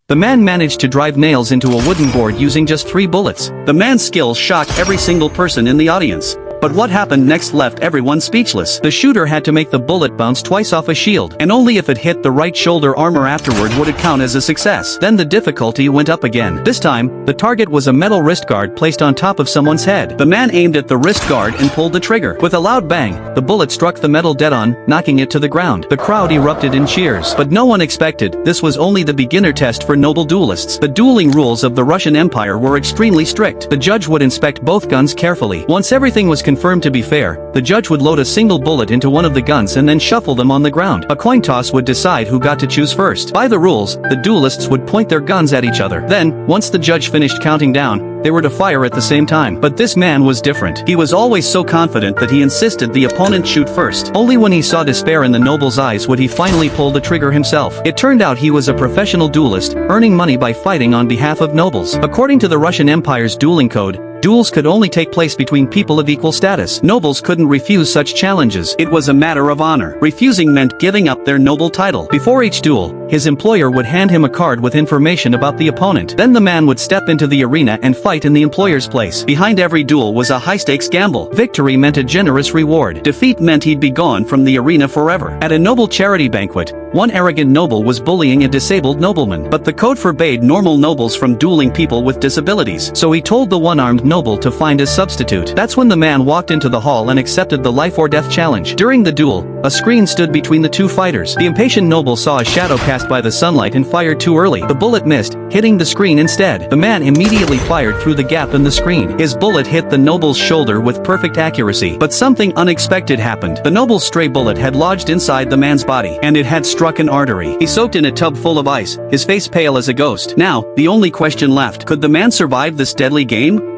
The man managed to drive nails into a wooden board using just 3 bullets. The man's skills shocked every single person in the audience. But what happened next left everyone speechless. The shooter had to make the bullet bounce twice off a shield, and only if it hit the right shoulder armor afterward would it count as a success. Then the difficulty went up again. This time, the target was a metal wrist guard placed on top of someone's head. The man aimed at the wrist guard and pulled the trigger. With a loud bang, the bullet struck the metal dead on, knocking it to the ground. The crowd erupted in cheers. But no one expected this was only the beginner test for noble duelists. The dueling rules of the Russian Empire were extremely strict. The judge would inspect both guns carefully. Once everything was confirmed to be fair, the judge would load a single bullet into one of the guns and then shuffle them on the ground. A coin toss would decide who got to choose first. By the rules, the duelists would point their guns at each other. Then, once the judge finished counting down, they were to fire at the same time. But this man was different. He was always so confident that he insisted the opponent shoot first. Only when he saw despair in the noble's eyes would he finally pull the trigger himself. It turned out he was a professional duelist, earning money by fighting on behalf of nobles. According to the Russian Empire's dueling code, duels could only take place between people of equal status. Nobles couldn't refuse such challenges. It was a matter of honor. Refusing meant giving up their noble title. Before each duel, his employer would hand him a card with information about the opponent. Then the man would step into the arena and fight in the employer's place. Behind every duel was a high-stakes gamble. Victory meant a generous reward. Defeat meant he'd be gone from the arena forever. At a noble charity banquet, one arrogant noble was bullying a disabled nobleman. But the code forbade normal nobles from dueling people with disabilities. So he told the one-armed noble to find a substitute. That's when the man walked into the hall and accepted the life-or-death challenge. During the duel, a screen stood between the two fighters. The impatient noble saw a shadow cast by the sunlight and fired too early. The bullet missed, hitting the screen instead. The man immediately fired through the gap in the screen. His bullet hit the noble's shoulder with perfect accuracy. But something unexpected happened. The noble's stray bullet had lodged inside the man's body, and it had struck an artery. He soaked in a tub full of ice, his face pale as a ghost. Now, the only question left: could the man survive this deadly game?